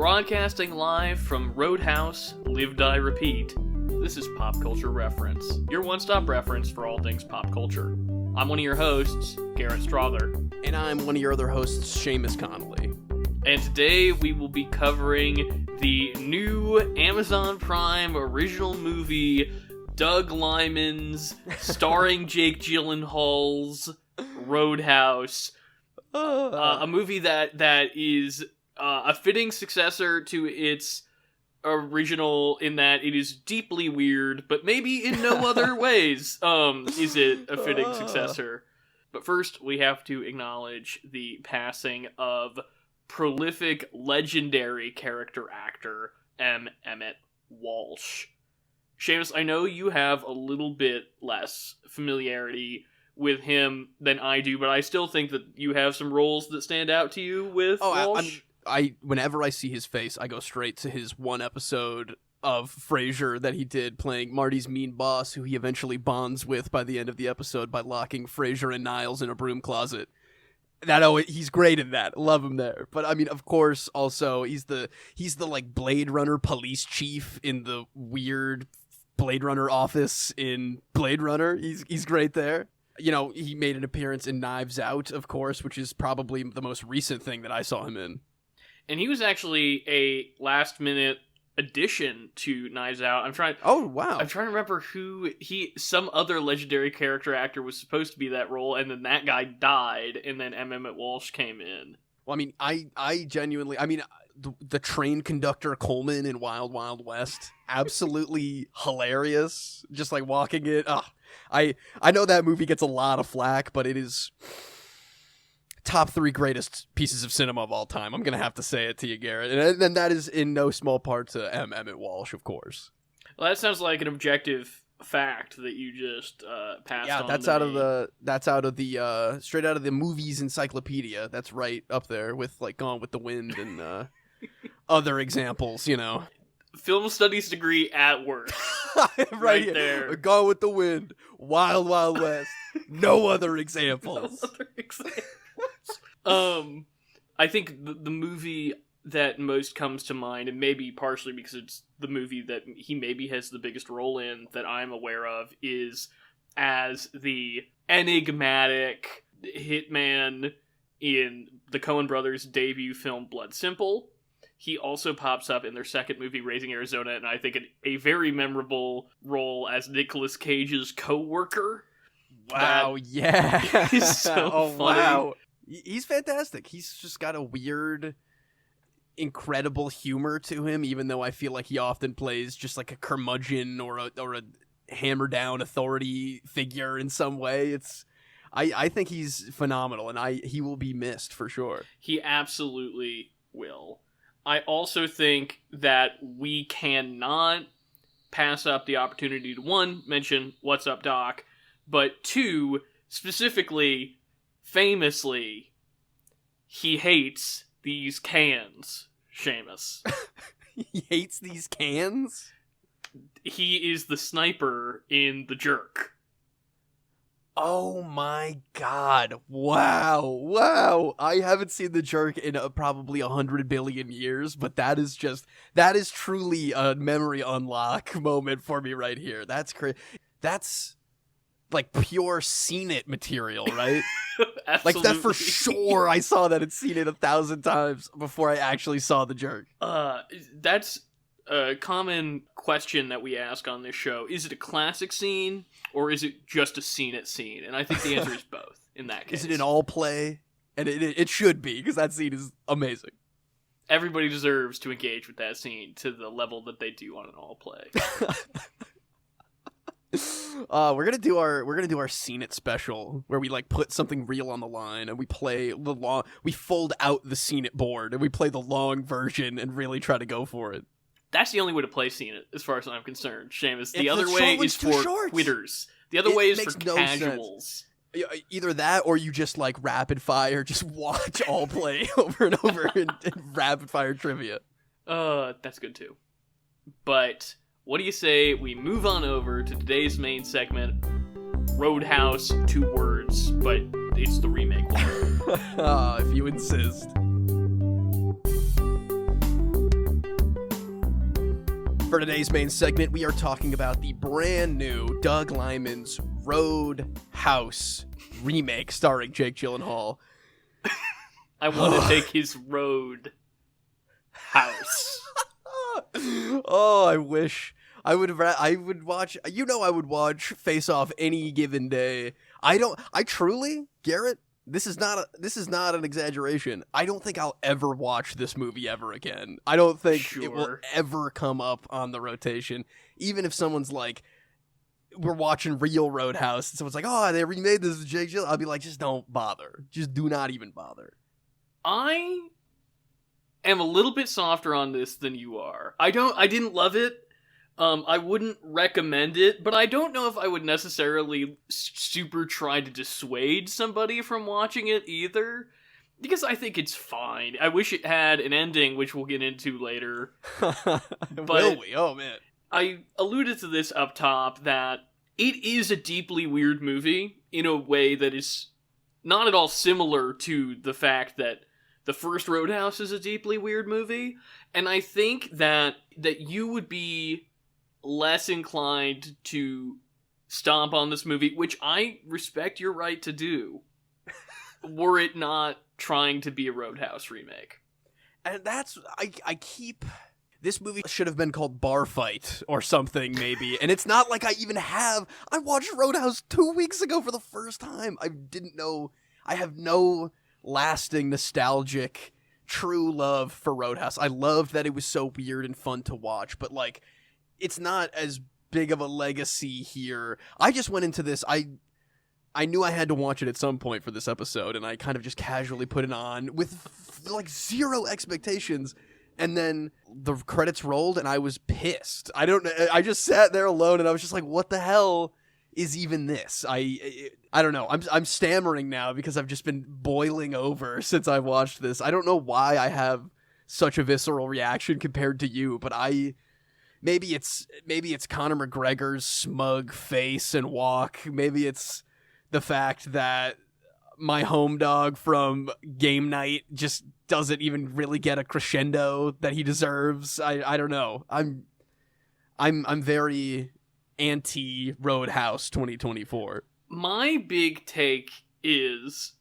Broadcasting live from Roadhouse, Live Die Repeat. This is Pop Culture Reference, your one-stop reference for all things pop culture. I'm one of your hosts, Garrett Strother. And I'm one of your other hosts, Seamus Connolly. And today we will be covering the new Amazon Prime original movie, Doug Liman's, starring Jake Gyllenhaal's Roadhouse. A movie that is a fitting successor to its original in that it is deeply weird, but maybe in no other ways is it a fitting successor. But first, we have to acknowledge the passing of prolific, legendary character actor Emmet Walsh. Seamus, I know you have a little bit less familiarity with him than I do, but I still think that you have some roles that stand out to you with Walsh. Whenever I see his face, I go straight to his one episode of Frasier that he did playing Marty's mean boss, who he eventually bonds with by the end of the episode by locking Frasier and Niles in a broom closet. He's great in that. Love him there. But I mean, of course, also he's the like Blade Runner police chief in the weird Blade Runner office in Blade Runner. He's great there. You know, he made an appearance in Knives Out, of course, which is probably the most recent thing that I saw him in. And he was actually a last-minute addition to Knives Out. Oh, wow. I'm trying to remember some other legendary character actor was supposed to be that role, and then that guy died, and then Emmet Walsh came in. Well, I mean, I genuinely, the train conductor Coleman in Wild Wild West, absolutely hilarious. Just like walking it. I know that movie gets a lot of flack, but it is top 3 greatest pieces of cinema of all time. I'm going to have to say it to you, Garrett. And that is in no small part to Emmet Walsh, of course. Well, that sounds like an objective fact that you just passed on. Yeah, that's out of the straight out of the movies encyclopedia. That's right up there with like Gone with the Wind and other examples, you know. Film studies degree at work. right there. Gone with the Wind, Wild Wild West. No other examples. I think the movie that most comes to mind, and maybe partially because it's the movie that he maybe has the biggest role in that I'm aware of, is as the enigmatic hitman in the Coen brothers' debut film Blood Simple. He also pops up in their second movie, Raising Arizona, and I think a very memorable role as Nicolas Cage's co-worker. Wow, yeah. He's so funny. Wow. He's fantastic. He's just got a weird, incredible humor to him, even though I feel like he often plays just like a curmudgeon or a hammer-down authority figure in some way. I think he's phenomenal, and he will be missed for sure. He absolutely will. I also think that we cannot pass up the opportunity to, 1, mention What's Up, Doc, but 2, specifically, famously, he hates these cans, Seamus. He hates these cans? He is the sniper in The Jerk. Oh my god. Wow. I haven't seen The Jerk in probably 100 billion years, but that is truly a memory unlock moment for me right here. That's crazy. That's like pure Seen It material, right? Absolutely. Like that for sure. I saw that and seen it 1,000 times before I actually saw The Jerk. That's a common question that we ask on this show. Is it a classic scene, or is it just a Seen It scene? And I think the answer is both in that case. Is it an all play? And it should be, because that scene is amazing. Everybody deserves to engage with that scene to the level that they do on an all play. We're gonna do our Seen It special where we like put something real on the line and we play we fold out the Seen It board and we play the long version and really try to go for it. That's the only way to play Seen It, as far as I'm concerned, Seamus. The other way is for quitters. The other way is for casuals. Either that, or you just like rapid fire, just watch all play over and over in rapid fire trivia. That's good too. But what do you say we move on over to today's main segment, Roadhouse, 2 words, but it's the remake one. If you insist. For today's main segment, we are talking about the brand new Doug Liman's Roadhouse remake starring Jake Gyllenhaal. I want to take his road house. Oh, I wish I would watch. I would watch Face Off any given day. Garrett, this is not an exaggeration. I don't think I'll ever watch this movie ever again. I don't think it will ever come up on the rotation. Even if someone's like, we're watching real Roadhouse, and someone's like, oh, they remade this with Jake Gyllenhaal, I'll be like, just don't bother. Just do not even bother. I am a little bit softer on this than you are. I didn't love it. I wouldn't recommend it, but I don't know if I would necessarily super try to dissuade somebody from watching it either, because I think it's fine. I wish it had an ending, which we'll get into later. Will we? Oh, man. I alluded to this up top, that it is a deeply weird movie in a way that is not at all similar to the fact that the first Roadhouse is a deeply weird movie, and I think that you would be less inclined to stomp on this movie, which I respect your right to do, were it not trying to be a Roadhouse remake. And that's, this movie should have been called Bar Fight or something, maybe. And it's not like I watched Roadhouse 2 weeks ago for the first time. I have no lasting nostalgic true love for Roadhouse. I loved that it was so weird and fun to watch, but like, it's not as big of a legacy here. I just went into this, I knew I had to watch it at some point for this episode, and I kind of just casually put it on with like zero expectations, and then the credits rolled and I was pissed. I just sat there alone and I was just like, what the hell is even this? I don't know. I'm stammering now because I've just been boiling over since I watched this. I don't know why I have such a visceral reaction compared to you, but maybe it's Conor McGregor's smug face and walk. Maybe it's the fact that my home dog from Game Night just doesn't even really get a crescendo that he deserves. I don't know. I'm very anti Roadhouse 2024. My big take is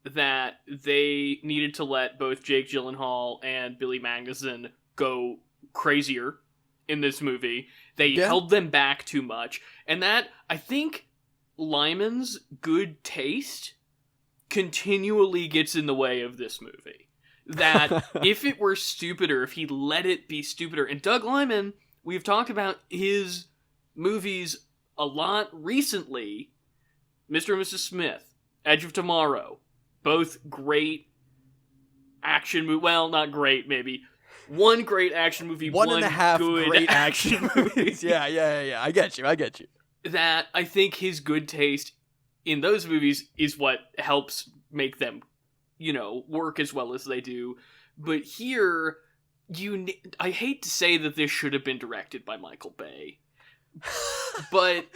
that they needed to let both Jake Gyllenhaal and Billy Magnuson go crazier in this movie. They held them back too much. And that, I think, Liman's good taste continually gets in the way of this movie. That if it were stupider, if he let it be stupider, and Doug Liman, we've talked about his movies a lot recently, Mr. and Mrs. Smith, Edge of Tomorrow, both great action movies. Well, not great, maybe. One great action movie, one and a half good great action movies. Yeah. I get you. That, I think his good taste in those movies is what helps make them, work as well as they do. But here, I hate to say that this should have been directed by Michael Bay. But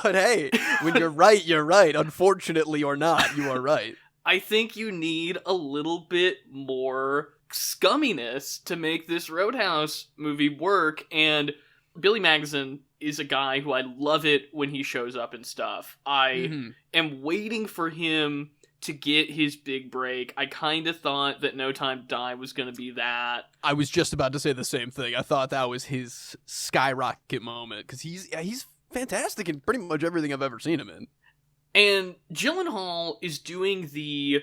hey, when you're right, you're right. Unfortunately or not, you are right. I think you need a little bit more scumminess to make this Roadhouse movie work, and Billy Magnuson is a guy who I love it when he shows up and stuff. I am waiting for him to get his big break. I kind of thought that No Time to Die was going to be that. I was just about to say the same thing. I thought that was his skyrocket moment, because he's fantastic in pretty much everything I've ever seen him in. And Gyllenhaal is doing the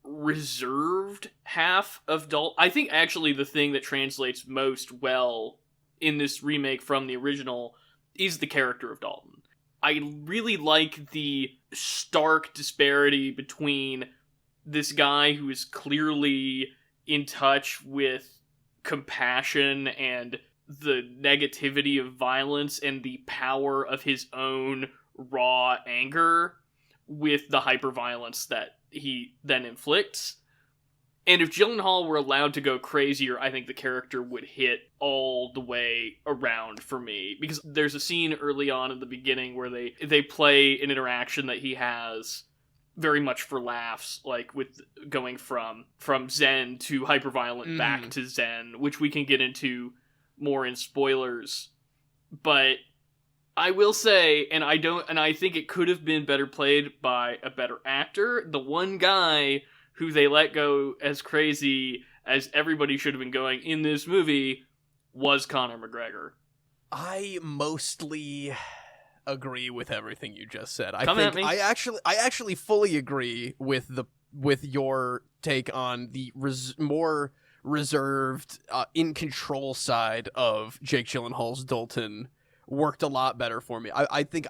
reserved half of Dalton. I think actually the thing that translates most well in this remake from the original is the character of Dalton. I really like the stark disparity between this guy who is clearly in touch with compassion and the negativity of violence and the power of his own raw anger with the hyperviolence that he then inflicts. And if Gyllenhaal were allowed to go crazier, I think the character would hit all the way around for me. Because there's a scene early on in the beginning where they play an interaction that he has very much for laughs, like with going from Zen to hyperviolent back to Zen, which we can get into more in spoilers, but I will say, and I think it could have been better played by a better actor. The one guy who they let go as crazy as everybody should have been going in this movie was Conor McGregor. I mostly agree with everything you just said. Come at me. I actually fully agree with your take on the more reserved, in control side of Jake Gyllenhaal's Dalton. Worked a lot better for me. I think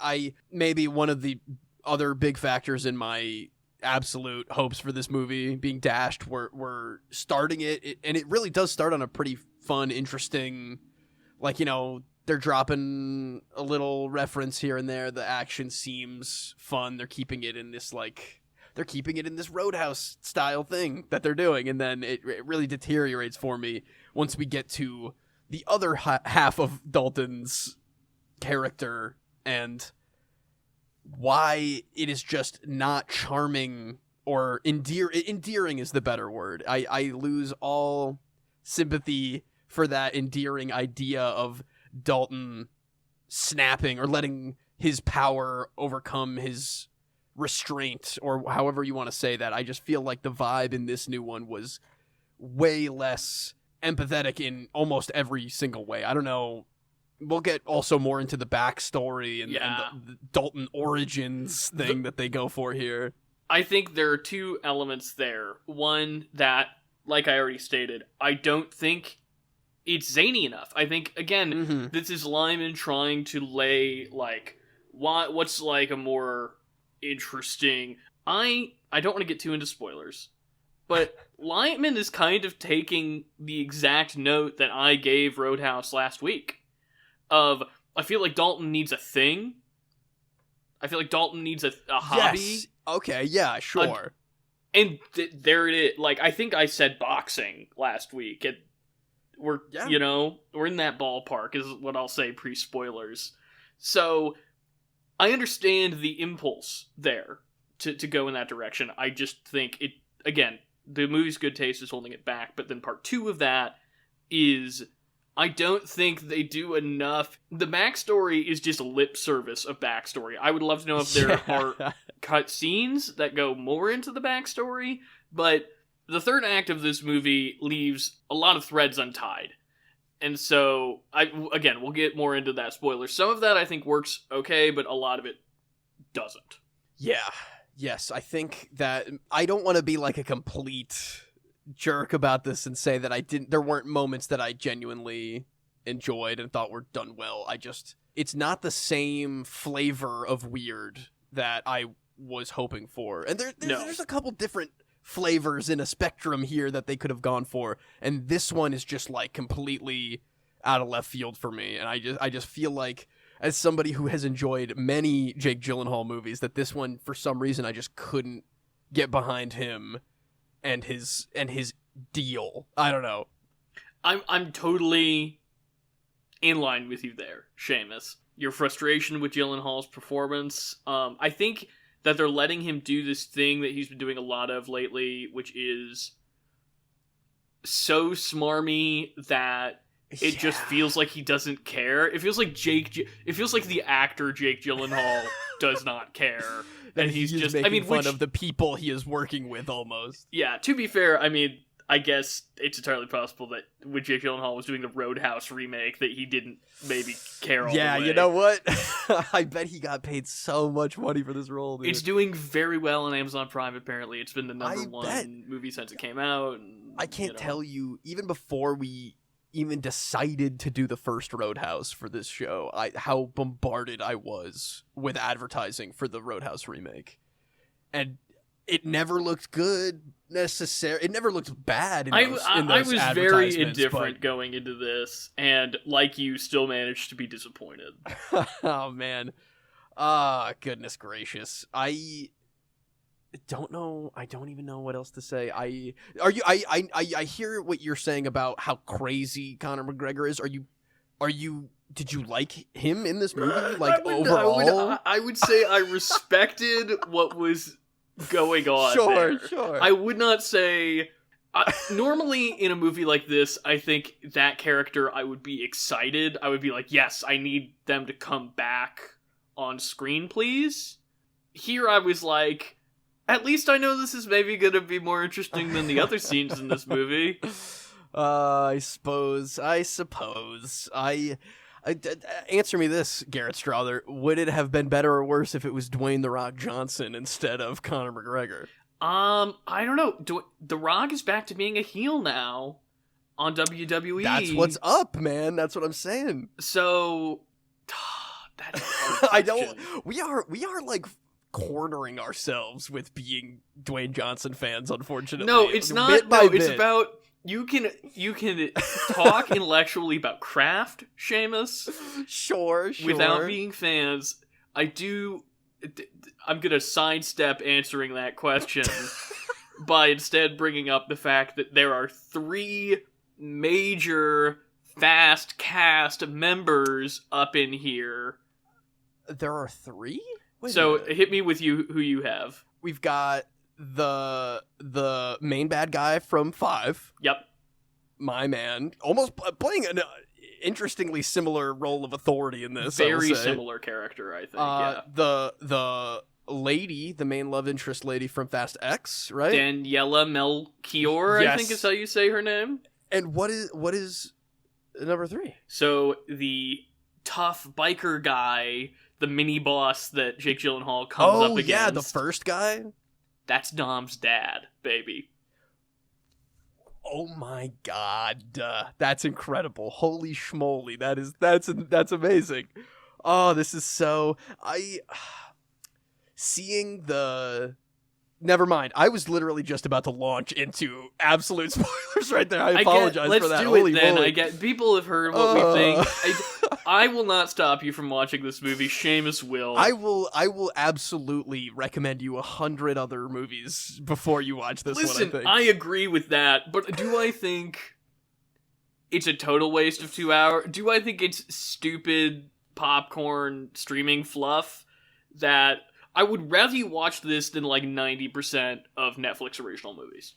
maybe one of the other big factors in my absolute hopes for this movie being dashed were starting it, and it really does start on a pretty fun, interesting, like, they're dropping a little reference here and there. The action seems fun. They're keeping it in this Roadhouse style thing that they're doing, and then it really deteriorates for me once we get to the other half of Dalton's character and why it is just not charming or endearing is the better word. I lose all sympathy for that endearing idea of Dalton snapping or letting his power overcome his restraint, or however you want to say that. I just feel like the vibe in this new one was way less empathetic in almost every single way. I don't know. We'll get also more into the backstory and the Dalton origins thing that they go for here. I think there are two elements there. One, that, like I already stated, I don't think it's zany enough. I think, again, this is Lyman trying to lay, like, what's, like, a more interesting... I don't want to get too into spoilers, but Lyman is kind of taking the exact note that I gave Roadhouse last week. I feel like Dalton needs a thing. I feel like Dalton needs a hobby. Yes. Okay, yeah, sure. And there it is. Like, I think I said boxing last week. We're in that ballpark is what I'll say pre-spoilers. So, I understand the impulse there to go in that direction. I just think it, again, the movie's good taste is holding it back, but then part two of that is... I don't think they do enough. The backstory is just lip service of backstory. I would love to know if there are cut scenes that go more into the backstory, but the third act of this movie leaves a lot of threads untied. And so, we'll get more into that spoiler. Some of that I think works okay, but a lot of it doesn't. Yeah. Yes, I think that I don't want to be like a complete jerk about this and say that there weren't moments that I genuinely enjoyed and thought were done well. It's not the same flavor of weird that I was hoping for. And there's a couple different flavors in a spectrum here that they could have gone for, and this one is just like completely out of left field for me. And I just feel like, as somebody who has enjoyed many Jake Gyllenhaal movies, that this one, for some reason, I just couldn't get behind him and his deal. I don't know. I'm totally in line with you there, Seamus. Your frustration with Gyllenhaal's performance. I think that they're letting him do this thing that he's been doing a lot of lately, which is so smarmy that it just feels like he doesn't care. It feels like the actor Jake Gyllenhaal does not care. And he's just making fun of the people he is working with, almost. Yeah, to be fair, I guess it's entirely possible that when Jake Gyllenhaal was doing the Roadhouse remake, that he didn't maybe care all the way. Yeah, you know what? I bet he got paid so much money for this role, dude. It's doing very well on Amazon Prime, apparently. It's been the number one movie since it came out. And, I can't tell you, even before we even decided to do the first Roadhouse for this show, how bombarded I was with advertising for the Roadhouse remake. And it never looked good necessarily. It never looked bad in those I was very indifferent going into this, and like you, still managed to be disappointed. Oh, man. Goodness gracious. I don't know. I don't even know what else to say. I hear what you're saying about how crazy Conor McGregor is. Did you like him in this movie? Like, overall? I would say I respected what was going on there. Sure. I would not say Normally, in a movie like this, I think that character, I would be excited. I would be like, yes, I need them to come back on screen, please. Here, I was like, at least I know this is maybe going to be more interesting than the other scenes in this movie. I suppose. Answer me this, Garrett Strother. Would it have been better or worse if it was Dwayne "The Rock" Johnson instead of Conor McGregor? I don't know. The Rock is back to being a heel now on WWE. That's what's up, man. That's what I'm saying. So, that's a hard I question. don't. We are like cornering ourselves with being Dwayne Johnson fans. Unfortunately, No, it's not. Bit by No, bit. it's about you can talk intellectually about craft, Seamus, Sure. without being fans. I'm gonna sidestep answering that question by instead bringing up the fact that there are 3 major fast cast members up in here. There are 3? Wait a So minute. hit me with who you have. We've got the main bad guy from 5. Yep. My man, almost playing an interestingly similar role of authority in this. Very I will say. similar character, I think. Yeah. The lady, the main love interest lady from Fast X, right? Daniela Melchior, I Yes. think is how you say her name. And what is number 3? So the tough biker guy, the mini boss that Jake Gyllenhaal comes up against. Yeah, the first guy. That's Dom's dad, baby. Oh my god, that's incredible! Holy schmoly, that's amazing. Oh, this is so seeing the. Never mind. I was literally just about to launch into absolute spoilers right there. I apologize let's for that. do Holy it then. moly. I get people have heard what we think. I will not stop you from watching this movie. Seamus will. I will absolutely recommend you 100 other movies before you watch this Listen, one, I agree with that, but do I think it's a total waste of 2 hours? Do I think it's stupid popcorn streaming fluff that I would rather you watch this than like 90% of Netflix original movies?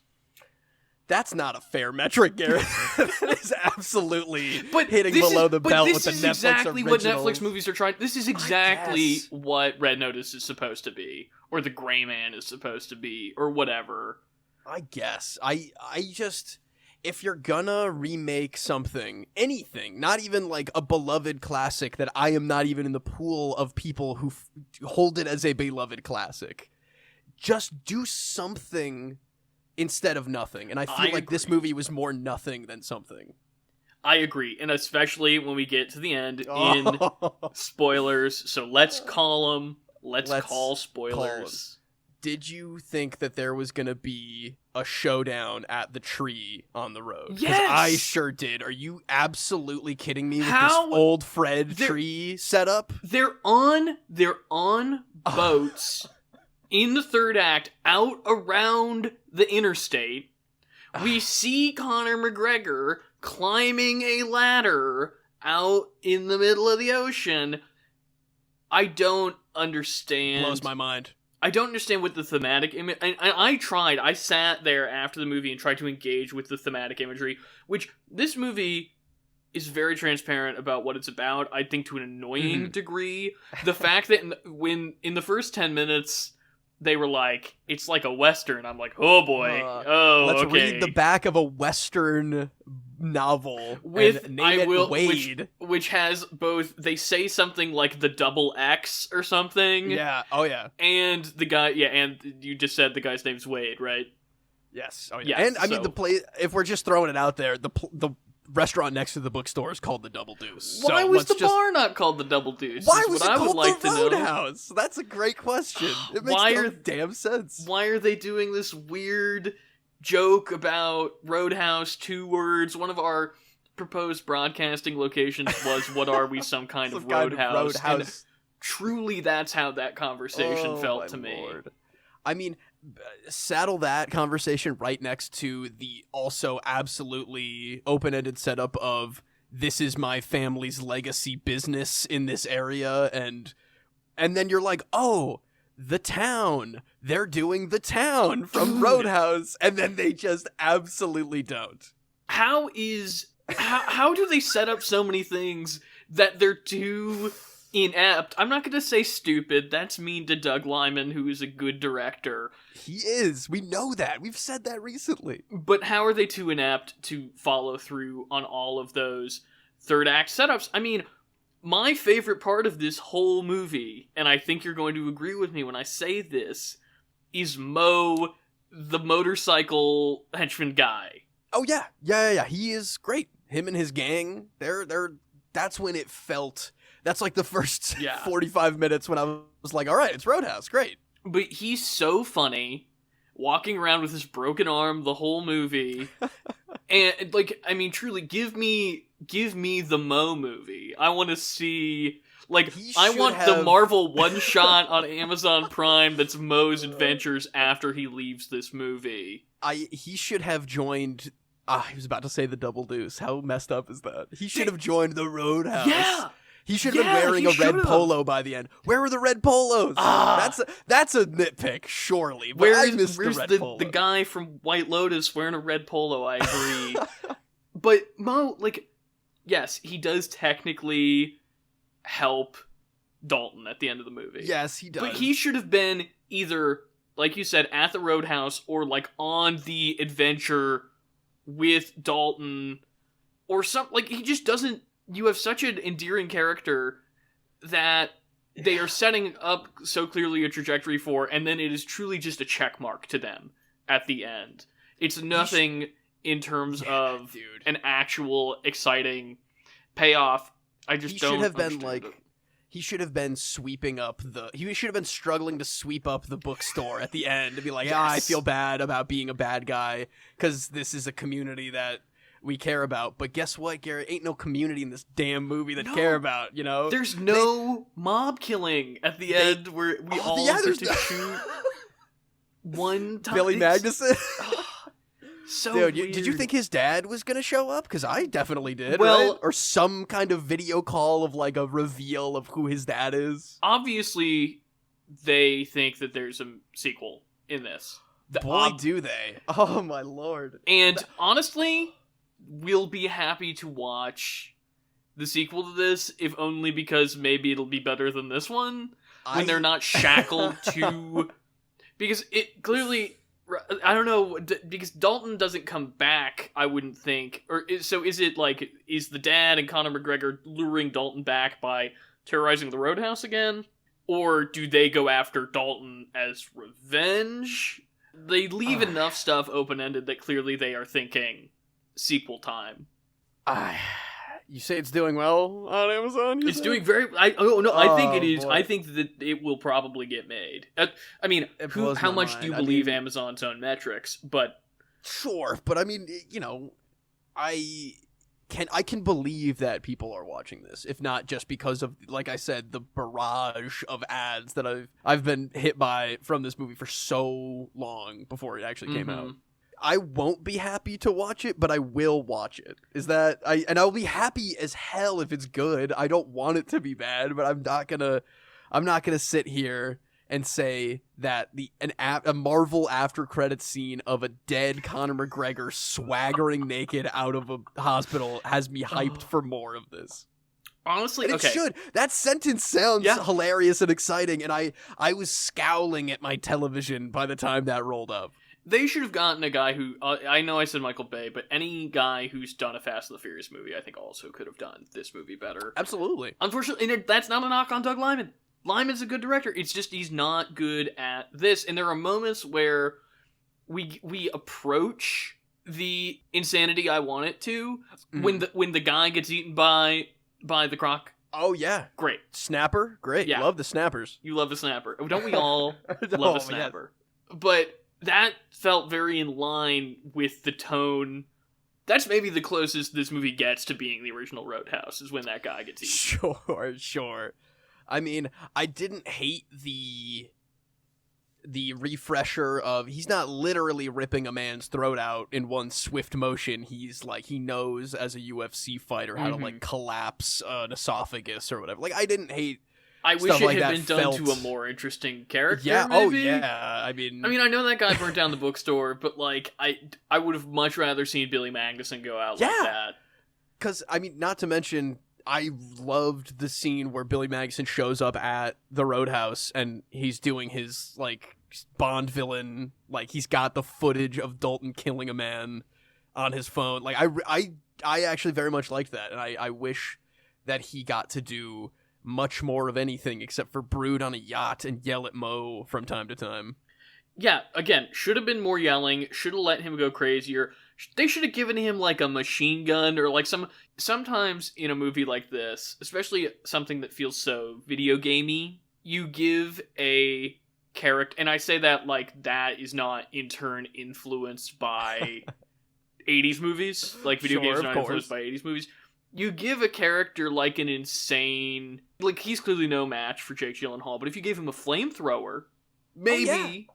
That's not a fair metric, Garrett. That is absolutely hitting this below is, the but belt this with the is Netflix exactly originals. what Netflix movies are trying. This is exactly guess. what Red Notice is supposed to be, or The Gray Man is supposed to be, or whatever. I guess. I just, if you're gonna remake something, anything, not even like a beloved classic that I am not even in the pool of people who hold it as a beloved classic, just do something instead of nothing. And I feel like this movie was more nothing than something. I agree, and especially when we get to the end in spoilers. So let's call them. Let's call spoilers. Did you think that there was going to be a showdown at the tree on the road? 'Cause Yes! I sure did. Are you absolutely kidding me with How? this old Fred tree setup? They're on boats in the third act out around the interstate. We see Conor McGregor climbing a ladder out in the middle of the ocean. I don't understand. Blows my mind. I don't understand what the thematic image. I tried. I sat there after the movie and tried to engage with the thematic imagery, which this movie is very transparent about what it's about. I think to an annoying degree. The fact that in the first 10 minutes they were like, it's like a Western. I'm like, oh boy. Let's okay. read the back of a Western novel With and name it Wade. which has both. They say something like the double X or something. Yeah. Oh yeah. And the guy. Yeah. And you just said the guy's name's Wade, right? Yes. Oh yeah. Yes, And I mean, so- the place. If we're just throwing it out there, the restaurant next to the bookstore is called the Double Deuce. Why So was let's the just- bar not called the Double Deuce? Why is was what it I would called like the to know. Roadhouse? That's a great question. It makes Why no are- damn sense. Why are they doing this weird joke about Roadhouse, 2 words? One of our proposed broadcasting locations was, what are we, some kind of Some kind of roadhouse? And roadhouse. truly, that's how that conversation Oh, felt my to me. Lord. I mean, saddle that conversation right next to the also absolutely open-ended setup of this is my family's legacy business in this area, and then you're like, oh, The Town. They're doing The Town from Roadhouse, and then they just absolutely don't. How do they set up so many things that they're too inept? I'm not going to say stupid. That's mean to Doug Liman, who is a good director. He is. We know that. We've said that recently. But how are they too inept to follow through on all of those third act setups? I mean, my favorite part of this whole movie, and I think you're going to agree with me when I say this, is Mo, the motorcycle henchman guy. Oh yeah. Yeah. He is great. Him and his gang, that's when it felt, that's like the first 45 minutes when I was like, all right, it's Roadhouse, great. But he's so funny, walking around with his broken arm the whole movie. And, like, I mean, truly, give me the Mo movie. I want to see, like, I want the Marvel one-shot on Amazon Prime that's Mo's adventures after he leaves this movie. He should have joined, I was about to say the Double Deuce. How messed up is that? He should have joined the Roadhouse. Yeah! He should have been wearing a red polo by the end. Where were the red polos? That's a nitpick, surely. But where's the guy from White Lotus wearing a red polo? I agree. But Mo, like, yes, he does technically help Dalton at the end of the movie. Yes, he does. But he should have been either, like you said, at the Roadhouse or, like, on the adventure with Dalton or something. Like, he just doesn't. You have such an endearing character that they are setting up so clearly a trajectory for, and then it is truly just a check mark to them at the end. It's nothing in terms of an actual exciting payoff. I just don't understand it. He should have been he should have been struggling to sweep up the bookstore at the end to be like, I feel bad about being a bad guy because this is a community that we care about. But guess what, Garrett? Ain't no community in this damn movie that care about, you know? There's no mob killing at the end where we all get to shoot one time. Billy Magnuson? So dude, weird. Did you think his dad was going to show up? Because I definitely did, well, right? Or some kind of video call of like a reveal of who his dad is. Obviously, they think that there's a sequel in this. Boy, do they. Oh, my lord. And honestly, we'll be happy to watch the sequel to this, if only because maybe it'll be better than this one, when they're not shackled to... Because it clearly... I don't know, because Dalton doesn't come back, I wouldn't think. So is it like, is the dad and Conor McGregor luring Dalton back by terrorizing the Roadhouse again? Or do they go after Dalton as revenge? They leave enough stuff open-ended that clearly they are thinking sequel time. You say it's doing well on Amazon? It's doing very... I think it is. Boy. I think that it will probably get made. I mean, how much do you believe Amazon's own metrics? But sure, but I mean, you know, I can believe that people are watching this, if not just because of, like I said, the barrage of ads that I've been hit by from this movie for so long before it actually came out. I won't be happy to watch it, but I will watch it. And I'll be happy as hell if it's good. I don't want it to be bad, but I'm not gonna sit here and say that a Marvel after credits scene of a dead Conor McGregor swaggering naked out of a hospital has me hyped for more of this. Honestly, and it should. That sentence sounds hilarious and exciting, and I was scowling at my television by the time that rolled up. They should have gotten a guy who, I know I said Michael Bay, but any guy who's done a Fast and the Furious movie, I think also could have done this movie better. Absolutely. Unfortunately, that's not a knock on Doug Liman. Liman's a good director. It's just he's not good at this. And there are moments where we approach the insanity I want it to, when the guy gets eaten by the croc. Oh, yeah. Great. Snapper? Great. Yeah. Love the snappers. You love the snapper. Don't we all love the snapper? Yes. But that felt very in line with the tone. That's maybe the closest this movie gets to being the original Roadhouse, is when that guy gets eaten. Sure. I mean, I didn't hate the refresher of, he's not literally ripping a man's throat out in one swift motion. He's like, he knows as a UFC fighter how to like collapse an esophagus or whatever. Like, I didn't hate I wish stuff it like had that been done to a felt- more interesting character. Yeah. Maybe. Oh yeah. I mean, I know that guy burnt down the bookstore, but like I would have much rather seen Billy Magnuson go out like that. because not to mention, I loved the scene where Billy Magnuson shows up at the Roadhouse and he's doing his like Bond villain, like he's got the footage of Dalton killing a man on his phone. Like I actually very much liked that, and I wish that he got to do much more of anything except for brood on a yacht and yell at Mo from time to time. Yeah, again, should have been more yelling, should have let him go crazier. They should have given him like a machine gun or like sometimes in a movie like this, especially something that feels so video gamey, you give a character, and I say that like that is not in turn influenced by 80s movies, like video games are not influenced by 80s movies. You give a character like an insane, like he's clearly no match for Jake Gyllenhaal, but if you gave him a flamethrower, maybe,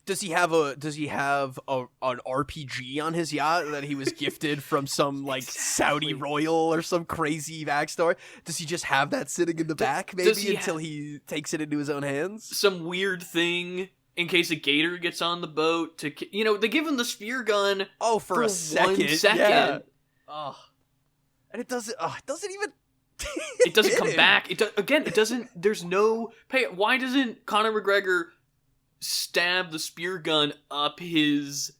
Does he have an RPG on his yacht that he was gifted from some like Saudi royal or some crazy backstory? Does he just have that sitting in the back maybe until he takes it into his own hands? Some weird thing in case a gator gets on the boat to, they give him the spear gun. Oh, for a second. 1 second. Yeah. Oh. And it doesn't even. It doesn't come back. It doesn't. There's no. Why doesn't Conor McGregor stab the spear gun up his,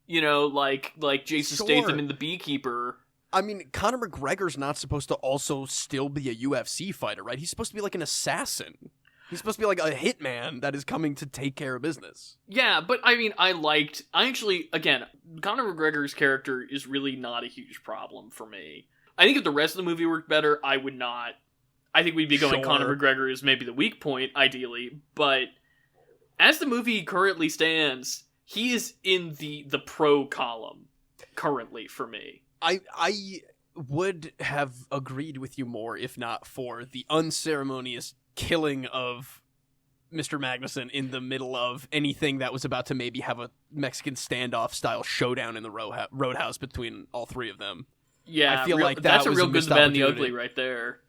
like Jason Statham in The Beekeeper? Conor McGregor's not supposed to also still be a UFC fighter, right? He's supposed to be like an assassin. He's supposed to be like a hitman that is coming to take care of business. Yeah, but Conor McGregor's character is really not a huge problem for me. I think if the rest of the movie worked better, I would not. I think we'd be going Conor McGregor is maybe the weak point, ideally. But as the movie currently stands, he is in the pro column currently for me. I would have agreed with you more if not for the unceremonious killing of Mr. Magnuson in the middle of anything that was about to maybe have a Mexican standoff style showdown in the Roadhouse between all three of them. Yeah, I feel like that's a real good, the bad, and the ugly right there.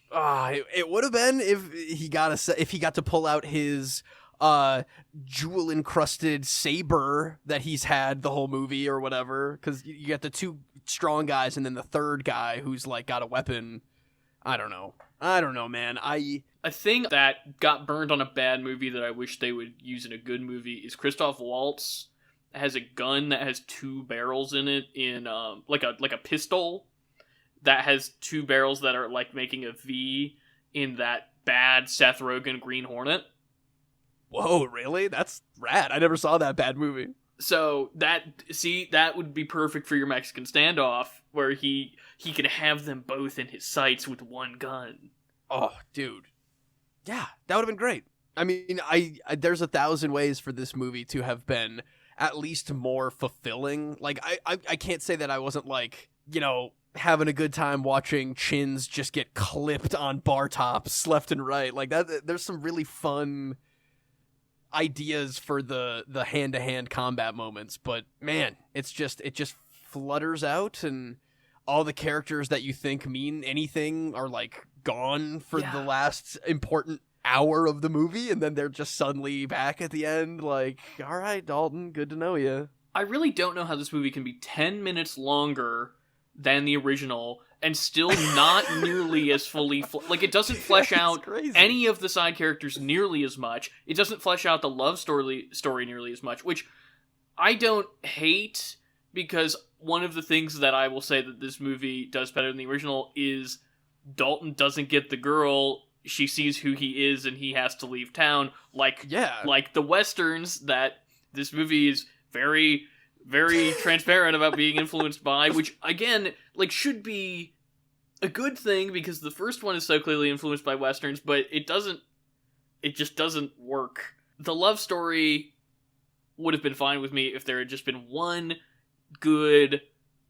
It would have been if he got to pull out his jewel encrusted saber that he's had the whole movie or whatever, because you got the two strong guys and then the third guy who's like got a weapon. I don't know, man. A thing that got burned on a bad movie that I wish they would use in a good movie is Christoph Waltz has a gun that has 2 barrels in it, in like a pistol that has 2 barrels that are like making a V in that bad Seth Rogen Green Hornet. Whoa, really? That's rad. I never saw that bad movie. So that would be perfect for your Mexican standoff, where he could have them both in his sights with one gun. Oh, dude. Yeah, that would have been great. I there's 1,000 ways for this movie to have been at least more fulfilling. Like, I can't say that I wasn't like, having a good time watching chins just get clipped on bar tops left and right. Like that, there's some really fun ideas for the hand-to-hand combat moments, but man, it just flutters out, and all the characters that you think mean anything are like gone for the last important hour of the movie, and then they're just suddenly back at the end. Like, all right, Dalton, good to know you. I really don't know how this movie can be 10 minutes longer than the original and still not nearly as fully like, it doesn't flesh out any of the side characters nearly as much. It doesn't flesh out the love story nearly as much, which I don't hate, because one of the things that I will say that this movie does better than the original is Dalton doesn't get the girl. She sees who he is and he has to leave town, like the Westerns that this movie is very, very transparent about being influenced by, which again, like, should be a good thing because the first one is so clearly influenced by Westerns, but it just doesn't work. The love story would have been fine with me if there had just been one good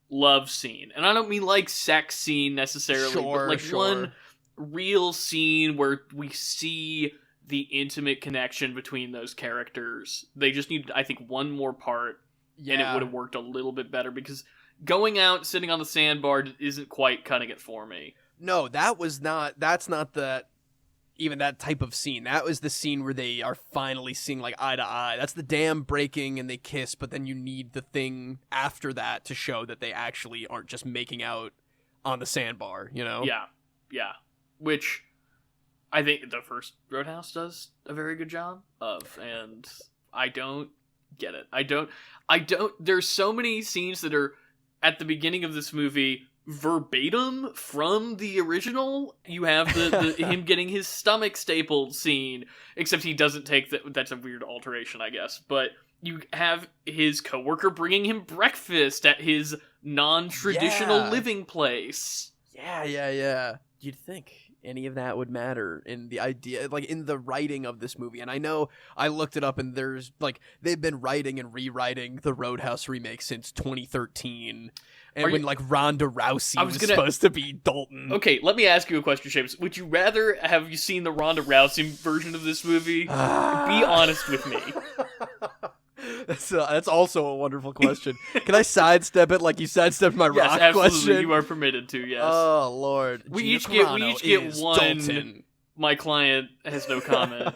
love scene. And I don't mean like sex scene necessarily, but like one real scene where we see the intimate connection between those characters. They just need, I think, one more part, and it would have worked a little bit better, because going out, sitting on the sandbar isn't quite cutting it for me. No, that's not that even that type of scene. That was the scene where they are finally seeing like eye to eye. That's the dam breaking and they kiss, but then you need the thing after that to show that they actually aren't just making out on the sandbar, you know? Yeah. Which I think the first Roadhouse does a very good job of, and I don't get it. I don't there's so many scenes that are at the beginning of this movie verbatim from the original. You have the him getting his stomach stapled scene, except he doesn't take that's a weird alteration, I guess. But you have his coworker bringing him breakfast at his non-traditional living place. Yeah. You'd think any of that would matter in the idea, like in the writing of this movie. And I know I looked it up and there's like, they've been writing and rewriting the Roadhouse remake since 2013. And when like Ronda Rousey was supposed to be Dalton. Okay, let me ask you a question, Seamus. Would you rather have you seen the Ronda Rousey version of this movie? Be honest with me. That's also a wonderful question. Can I sidestep it like you sidestepped my rock absolutely. question? You are permitted to, yes. Oh, Lord. We each get one. Dalton. My client has no comment.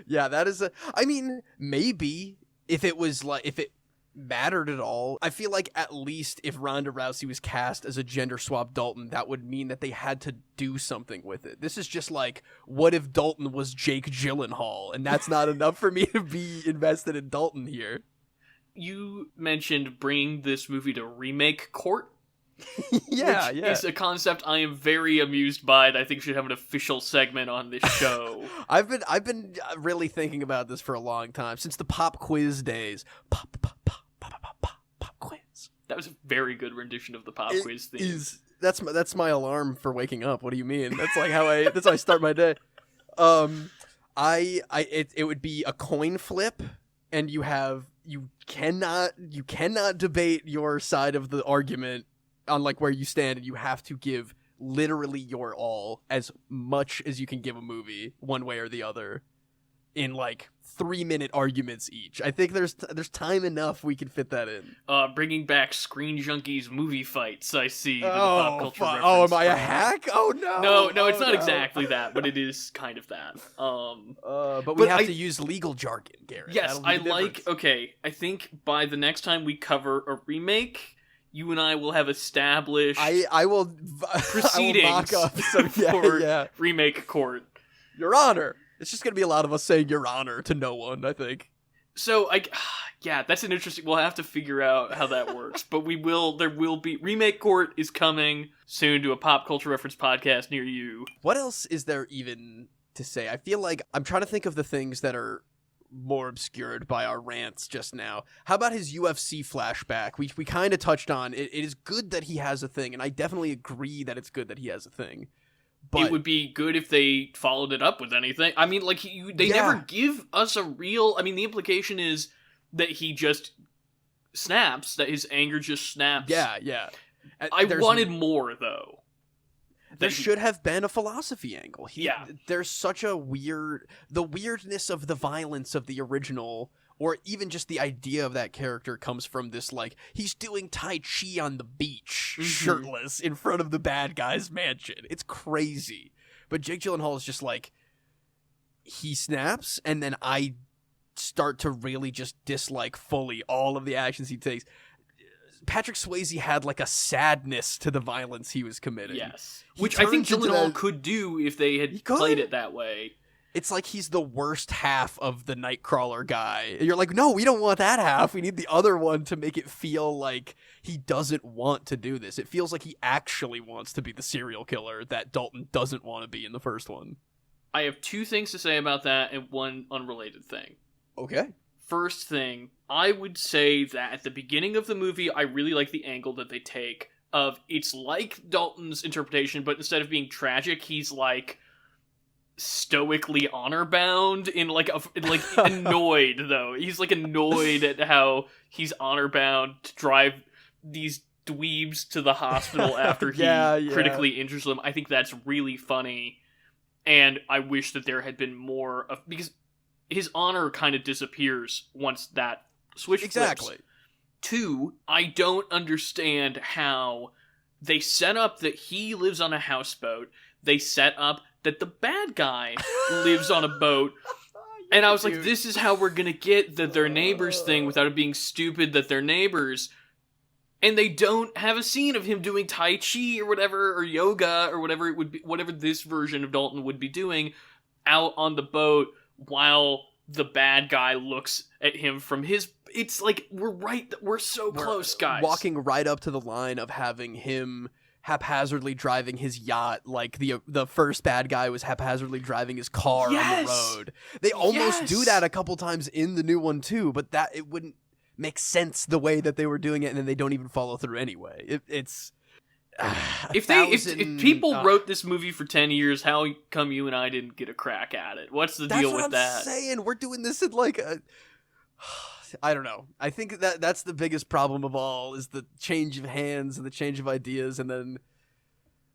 Yeah, that is I mean, maybe if it mattered at all. I feel like at least if Ronda Rousey was cast as a gender swap Dalton, that would mean that they had to do something with it. This is just like, what if Dalton was Jake Gyllenhaal? And that's not enough for me to be invested in Dalton here. You mentioned bringing this movie to remake court. Yeah. It's a concept I am very amused by, and I think should have an official segment on this show. I've been really thinking about this for a long time, since the pop quiz days. Pop quiz. That was a very good rendition of the pop quiz theme. That's my alarm for waking up. What do you mean? That's like how I start my day. It would be a coin flip, and you cannot debate your side of the argument on like where you stand, and you have to give literally your all, as much as you can give a movie, one way or the other, in like 3-minute arguments each. I think there's time enough we can fit that in. Bringing back Screen Junkies movie fights, I see. With pop culture reference. Oh, am I a hack? Oh no. No, it's not exactly that, but it is kind of that. But we have to use legal jargon, Garrett. Yes, okay, I think by the next time we cover a remake, you and I will have established I will proceedings mock up for remake court. Your Honor. It's just going to be a lot of us saying Your Honor to no one, I think. So, that's an interesting... We'll have to figure out how that works. But there will be... Remake court is coming soon to a pop culture reference podcast near you. What else is there even to say? I feel like I'm trying to think of the things that are more obscured by our rants just now. How about his UFC flashback? We kind of touched on it. It is good that he has a thing, and I definitely agree that it's good that he has a thing. But it would be good if they followed it up with anything. I mean, like, they never give us a real... I mean, the implication is that he just snaps, that his anger just snaps. Yeah. I wanted more, though. There should have been a philosophy angle. There's such a the weirdness of the violence of the original, or even just the idea of that character, comes from this, like, he's doing Tai Chi on the beach, shirtless, in front of the bad guy's mansion. It's crazy. But Jake Gyllenhaal is just like, he snaps, and then I start to really just dislike fully all of the actions he takes. Patrick Swayze had like a sadness to the violence he was committing. Yes. Which I think Gyllenhaal could do if they had played it that way. It's like he's the worst half of the Nightcrawler guy. And you're like, no, we don't want that half. We need the other one to make it feel like he doesn't want to do this. It feels like he actually wants to be the serial killer that Dalton doesn't want to be in the first one. I have 2 things to say about that and one unrelated thing. Okay. First thing, I would say that at the beginning of the movie, I really like the angle that they take of it's like Dalton's interpretation, but instead of being tragic, he's like stoically honor bound in like annoyed though. He's like annoyed at how he's honor bound to drive these dweebs to the hospital after he critically injures them. I think that's really funny, and I wish that there had been more of, because his honor kind of disappears once that switch flips. 2, I don't understand how they set up that he lives on a houseboat. They set up that the bad guy lives on a boat. And I was like, this is how we're gonna get their neighbors thing without it being stupid that they're neighbors. And they don't have a scene of him doing Tai Chi or whatever, or yoga, or whatever it would be, whatever this version of Dalton would be doing out on the boat while the bad guy looks at him from his... It's like, we're so close, guys. Walking right up to the line of having him haphazardly driving his yacht, like the first bad guy was haphazardly driving his car on the road. They almost do that a couple times in the new one too, but that it wouldn't make sense the way that they were doing it, and then they don't even follow through anyway. It's if people wrote this movie for 10 years, how come you and I didn't get a crack at it? What's the deal with that? That's what I'm saying. We're doing this in like a... I don't know. I think that's the biggest problem of all, is the change of hands and the change of ideas, and then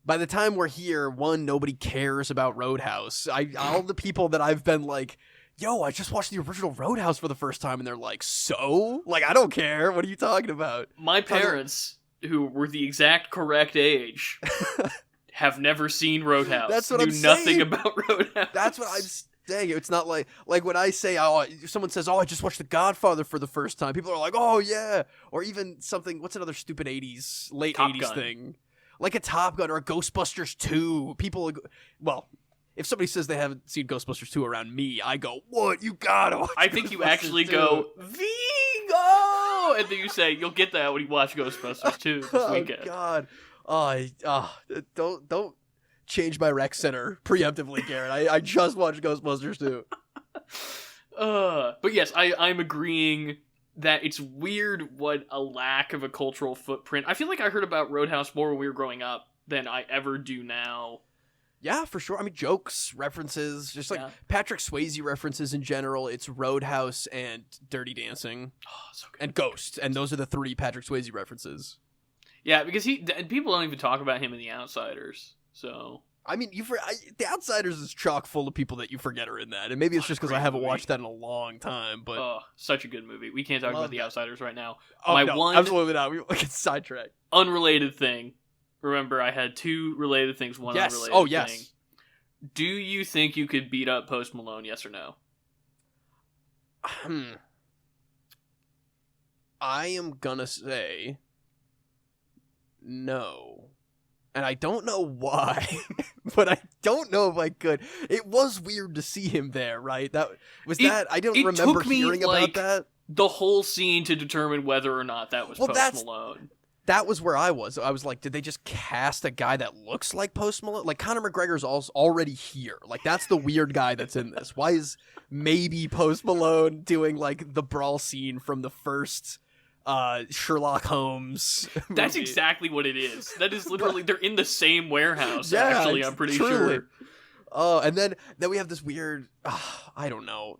by the time we're here, one, nobody cares about Roadhouse. All the people that I've been like, yo, I just watched the original Roadhouse for the first time, and they're like, so? Like, I don't care. What are you talking about? My parents, who were the exact correct age, have never seen Roadhouse. That's what I'm saying. Nothing about Roadhouse. That's what I'm saying. It's not like when I say, someone says, I just watched The Godfather for the first time. People are like, oh, yeah. Or even something, what's another stupid 80s, late Top 80s Gun. thing? Like a Top Gun or a Ghostbusters 2. People, well, if somebody says they haven't seen Ghostbusters 2 around me, I go, what? You gotta watch I think you actually 2. go, Vigo! And then you say, you'll get that when you watch Ghostbusters 2 this weekend. Oh, God. Don't change my rec center preemptively, Garrett. I just watched Ghostbusters 2. But yes, I'm agreeing that it's weird what a lack of a cultural footprint. I feel like I heard about Roadhouse more when we were growing up than I ever do now. Yeah, for sure. I mean, jokes, references, just like Patrick Swayze references in general. It's Roadhouse and Dirty Dancing. Oh, so good. And Ghost. And those are the 3 Patrick Swayze references. Yeah, because people don't even talk about him in The Outsiders. So, I mean, The Outsiders is chock full of people that you forget are in that, and maybe it's just because I haven't watched that in a long time. But such a good movie. We can't talk about The Outsiders right now. Oh, no, absolutely not. We get sidetracked. Unrelated thing. Remember, I had 2 related things. One unrelated thing. Do you think you could beat up Post Malone? Yes or no? I am gonna say no. And I don't know why, but I don't know if I could. It was weird to see him there, right? I don't remember hearing about that. The whole scene to determine whether or not that was Post Malone. That was where I was. I was like, did they just cast a guy that looks like Post Malone? Like, Conor McGregor's already here. Like, that's the weird guy that's in this. Why is maybe Post Malone doing, like, the brawl scene from the first Sherlock Holmes movie? That's exactly what it is. That is literally, they're in the same warehouse, actually, I'm pretty sure. Oh, and then we have this weird, I don't know.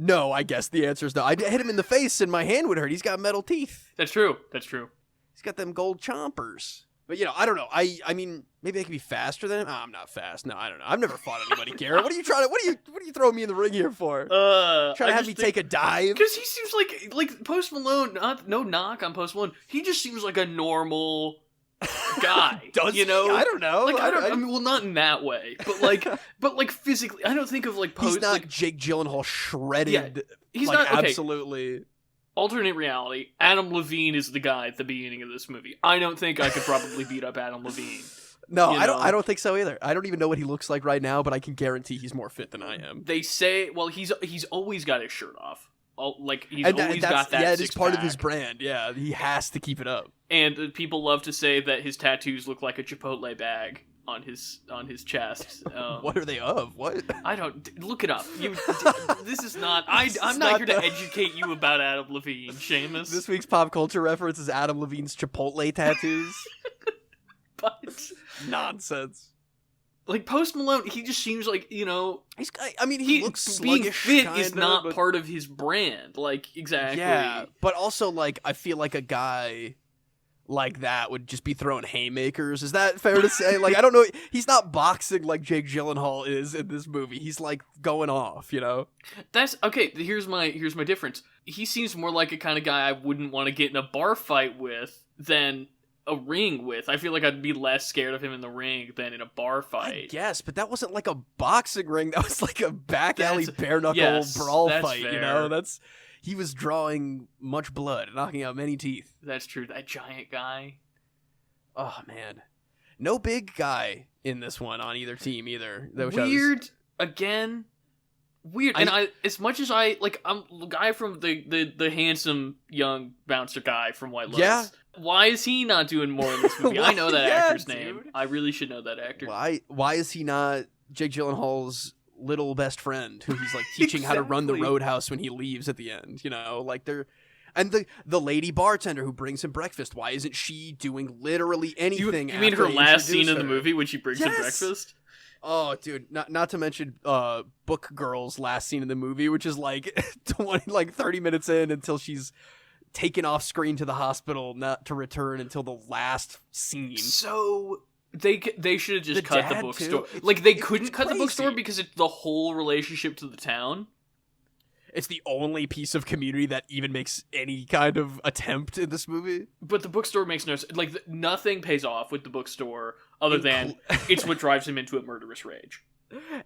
No, I guess the answer is no. I hit him in the face and my hand would hurt. He's got metal teeth. That's true. He's got them gold chompers. But, I don't know. I mean, maybe I could be faster than him. I'm not fast. No, I don't know. I've never fought anybody, Garrett. What are you throwing me in the ring here for? Trying to have me take a dive? Because he seems like Post Malone, no knock on Post Malone. He just seems like a normal guy. Does he? I don't know. Like, I mean, well, not in that way, but like physically, I don't think of like Post. He's not Jake Gyllenhaal shredded. Yeah, he's like, not okay. Absolutely. Alternate reality. Adam Levine is the guy at the beginning of this movie. I don't think I could probably beat up Adam Levine. No, I don't think so either. I don't even know what he looks like right now, but I can guarantee he's more fit than I am. They say, well, he's always got his shirt off. He's always got that. Yeah, it is part pack. of his brand. Yeah, he has to keep it up. And people love to say that his tattoos look like a Chipotle bag on his chest. What are they of? What? I don't look it up. This is not. I'm not here to educate you about Adam Levine, Seamus. This week's pop culture reference is Adam Levine's Chipotle tattoos. But nonsense. Like Post Malone, he just seems like he looks sluggish. Being fit is not part of his brand. Like exactly. Yeah, but also like I feel like a guy like that would just be throwing haymakers. Is that fair to say? Like I don't know. He's not boxing like Jake Gyllenhaal is in this movie. He's like going off. That's okay. Here's my difference. He seems more like a kind of guy I wouldn't want to get in a bar fight with than a ring with. I feel like I'd be less scared of him in the ring than in a bar fight. Yes, but that wasn't like a boxing ring. That was like a back alley bare knuckle brawl fight. Fair. You know, he was drawing much blood, knocking out many teeth. That's true. That giant guy. Oh man, no big guy in this one on either team either. Weird again. Weird. And as much as I'm the guy from the handsome young bouncer guy from White Lotus. Yeah. Why is he not doing more in this movie? I know that actor's dude. name. I really should know that actor. Why is he not Jake Gyllenhaal's little best friend who he's like teaching how to run the roadhouse when he leaves at the end? You know, like and the lady bartender who brings him breakfast. Why isn't she doing literally anything? You mean her last scene in the movie when she brings him breakfast? Oh, dude! Not to mention Book Girl's last scene in the movie, which is like 30 minutes in until she's taken off screen to the hospital, not to return until the last scene. So they should have just cut the bookstore. Like they couldn't cut the bookstore because it's the whole relationship to the town. It's the only piece of community that even makes any kind of attempt in this movie. But the bookstore makes no sense. Like, nothing pays off with the bookstore other than it's what drives him into a murderous rage.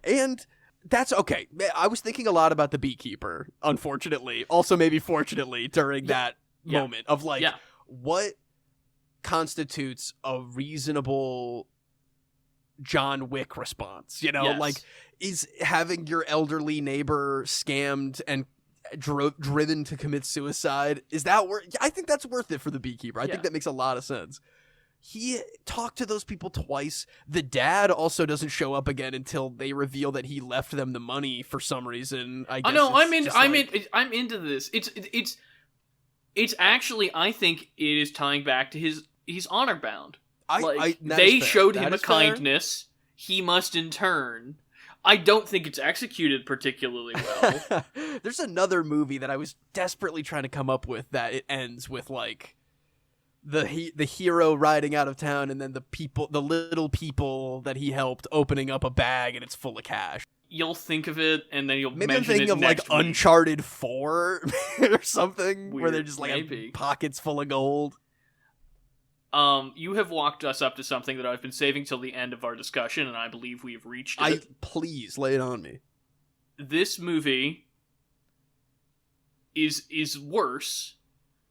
And that's okay. I was thinking a lot about the beekeeper, unfortunately. Also, maybe fortunately, during that moment of what constitutes a reasonable John Wick response, you know? Like, is having your elderly neighbor scammed and driven to commit suicide, is that worth? I think that's worth it for the beekeeper. I think that makes a lot of sense. He talked to those people twice. The dad also doesn't show up again until they reveal that he left them the money for some reason. I guess I'm into this. It's actually, I think it is tying back to he's honor bound. They showed him a kindness. He must in turn. I don't think it's executed particularly well. There's another movie that I was desperately trying to come up with that it ends with like the hero riding out of town and then the little people that he helped opening up a bag and it's full of cash. You'll think of it and then you'll maybe mention I'm thinking it of next like week. Uncharted 4 or something. Weird. Where they're just like pockets full of gold. You have walked us up to something that I've been saving till the end of our discussion, and I believe we have reached it. Please, lay it on me. This movie is worse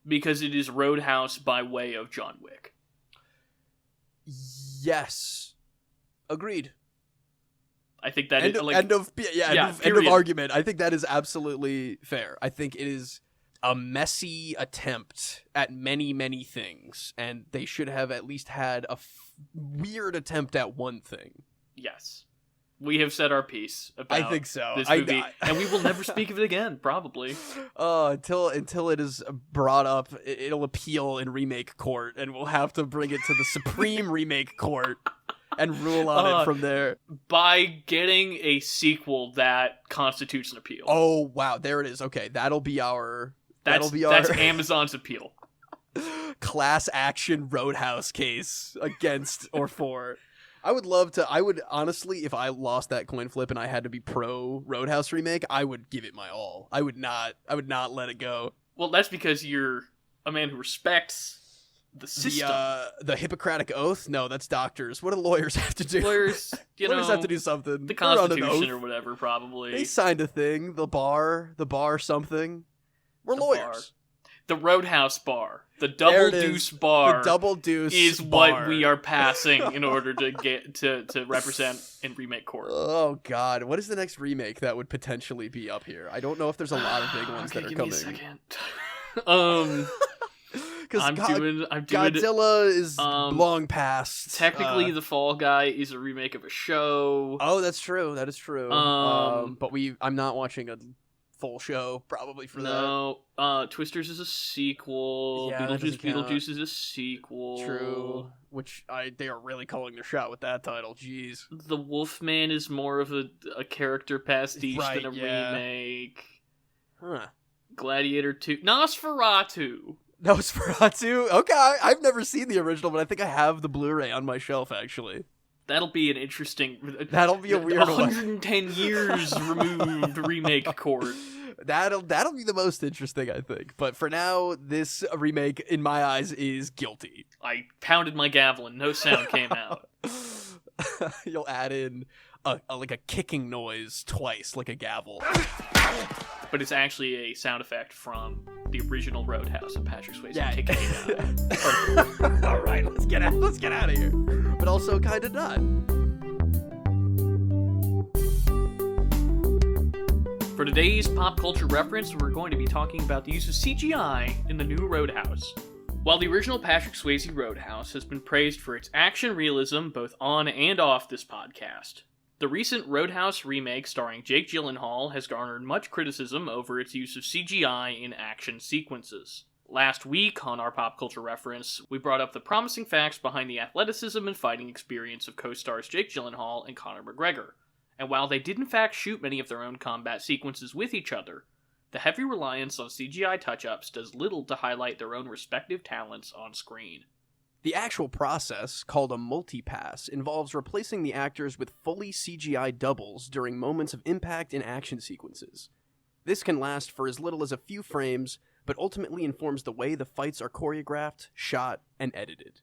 because it is Roadhouse by way of John Wick. Yes. Agreed. I think that end of argument. I think that is absolutely fair. I think it is a messy attempt at many, many things, and they should have at least had a weird attempt at one thing. Yes. We have said our piece about I think so. This movie, and we will never speak of it again, probably. Until it is brought up, it'll appeal in remake court, and we'll have to bring it to the Supreme Remake Court and rule on it from there. By getting a sequel that constitutes an appeal. Oh, wow. There it is. Okay, that's Amazon's appeal. Class action Roadhouse case against or for. I would honestly, if I lost that coin flip and I had to be pro Roadhouse remake, I would give it my all. I would not let it go. Well, that's because you're a man who respects the system. The Hippocratic Oath? No, that's doctors. What do lawyers have to do? Lawyers have to do something. The Constitution or whatever, probably. They signed a thing. The bar something. We're lawyers. The Roadhouse bar. The Double Deuce bar. The Double Deuce is bar. What we are passing in order to get to represent in remake court. Oh God, what is the next remake that would potentially be up here? I don't know if there's a lot of big ones that are give coming. Me a second. Because Godzilla is long past. Technically, The Fall Guy is a remake of a show. Oh, that's true. That is true. But I'm not watching a full show probably for that. No, Twisters is a sequel. Yeah, Beetlejuice is a sequel. True. Which they are really calling their shot with that title. Jeez. The Wolfman is more of a character pastiche than a remake. Huh. Gladiator 2. Nosferatu. Okay, I've never seen the original, but I think I have the Blu-ray on my shelf actually. That'll be an interesting. That'll be a weird 110 years removed remake court. That'll be the most interesting, I think. But for now, this remake, in my eyes, is guilty. I pounded my gavel and no sound came out. You'll add in like a kicking noise twice, like a gavel. But it's actually a sound effect from the original Roadhouse of Patrick Swayze kicking it out. All right, let's get out of here. But also kind of not. For today's pop culture reference, we're going to be talking about the use of CGI in the new Roadhouse. While the original Patrick Swayze Roadhouse has been praised for its action realism both on and off this podcast, the recent Roadhouse remake starring Jake Gyllenhaal has garnered much criticism over its use of CGI in action sequences. Last week, on our pop culture reference, we brought up the promising facts behind the athleticism and fighting experience of co-stars Jake Gyllenhaal and Conor McGregor. And while they did in fact shoot many of their own combat sequences with each other, the heavy reliance on CGI touch-ups does little to highlight their own respective talents on screen. The actual process, called a multipass, involves replacing the actors with fully CGI doubles during moments of impact in action sequences. This can last for as little as a few frames, but ultimately informs the way the fights are choreographed, shot, and edited.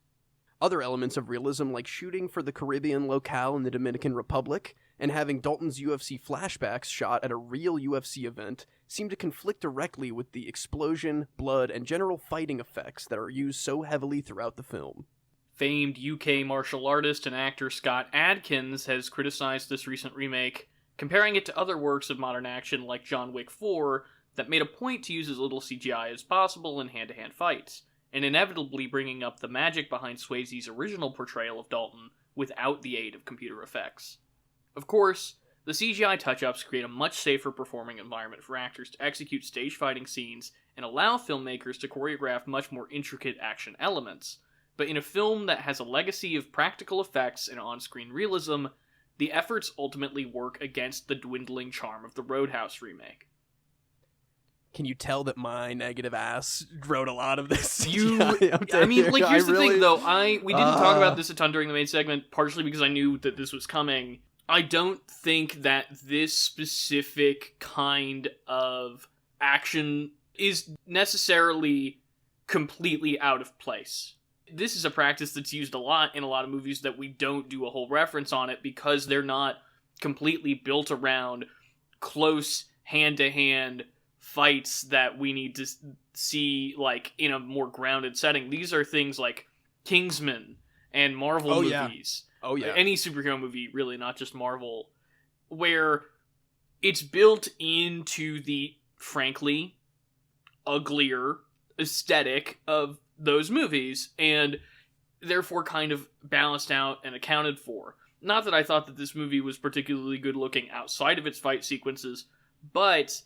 Other elements of realism, like shooting for the Caribbean locale in the Dominican Republic, and having Dalton's UFC flashbacks shot at a real UFC event, seem to conflict directly with the explosion, blood, and general fighting effects that are used so heavily throughout the film. Famed UK martial artist and actor Scott Adkins has criticized this recent remake, comparing it to other works of modern action like John Wick 4 that made a point to use as little CGI as possible in hand-to-hand fights, and inevitably bringing up the magic behind Swayze's original portrayal of Dalton without the aid of computer effects. Of course, the CGI touch-ups create a much safer performing environment for actors to execute stage fighting scenes and allow filmmakers to choreograph much more intricate action elements, but in a film that has a legacy of practical effects and on-screen realism, the efforts ultimately work against the dwindling charm of the Roadhouse remake. Can you tell that my negative ass wrote a lot of this? Here's the thing, though. We didn't talk about this a ton during the main segment, partially because I knew that this was coming. I don't think that this specific kind of action is necessarily completely out of place. This is a practice that's used a lot in a lot of movies that we don't do a whole reference on it because they're not completely built around close hand-to-hand fights that we need to see like in a more grounded setting. These are things like Kingsman and Marvel movies. Oh yeah. Any superhero movie, really, not just Marvel, where it's built into the, frankly, uglier aesthetic of those movies, and therefore kind of balanced out and accounted for. Not that I thought that this movie was particularly good looking outside of its fight sequences, but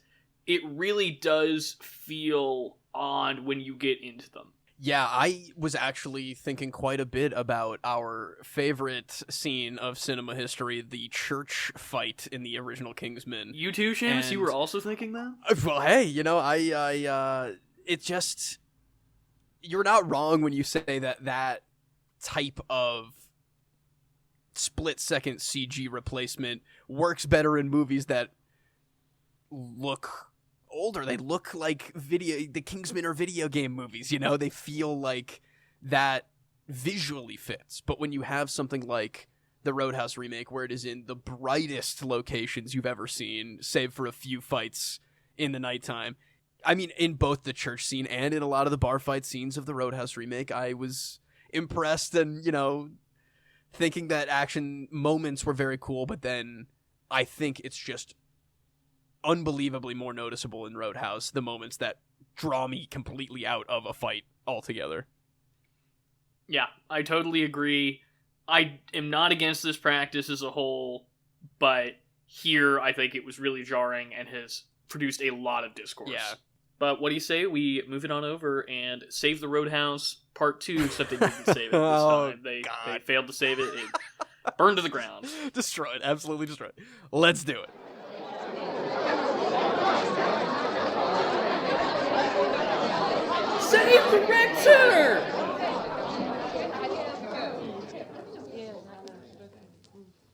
it really does feel odd when you get into them. Yeah, I was actually thinking quite a bit about our favorite scene of cinema history, the church fight in the original Kingsman. You too, Seamus? You were also thinking that? Well, hey, it just... You're not wrong when you say that type of split-second CG replacement works better in movies that look older. They look like the Kingsman or video game movies, they feel like that visually fits. But when you have something like the Roadhouse remake, where it is in the brightest locations you've ever seen, save for a few fights in the nighttime, I mean, in both the church scene and in a lot of the bar fight scenes of the Roadhouse remake, I was impressed and, thinking that action moments were very cool, but then I think it's just unbelievably more noticeable in Roadhouse, the moments that draw me completely out of a fight altogether. Yeah, I totally agree. I am not against this practice as a whole, but here I think it was really jarring and has produced a lot of discourse. Yeah. But what do you say we move it on over and save the Roadhouse Part 2, except they didn't save it this time. They failed to save it. It burned to the ground. Destroyed. Absolutely destroyed. Let's do it. Save the Rec Center!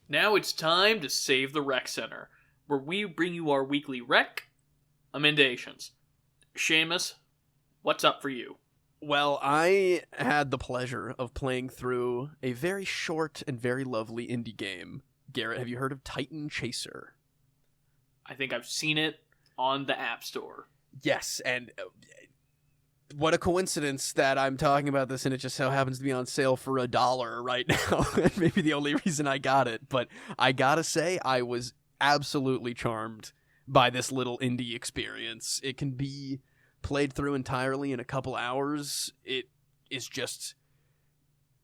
Now it's time to Save the Rec Center, where we bring you our weekly rec, emendations. Seamus, what's up for you? Well, I had the pleasure of playing through a very short and very lovely indie game. Garrett, have you heard of Titan Chaser? I think I've seen it on the App Store. Yes, and what a coincidence that I'm talking about this and it just so happens to be on sale for $1 right now. Maybe the only reason I got it, but I gotta say I was absolutely charmed by this little indie experience. It can be played through entirely in a couple hours. It is just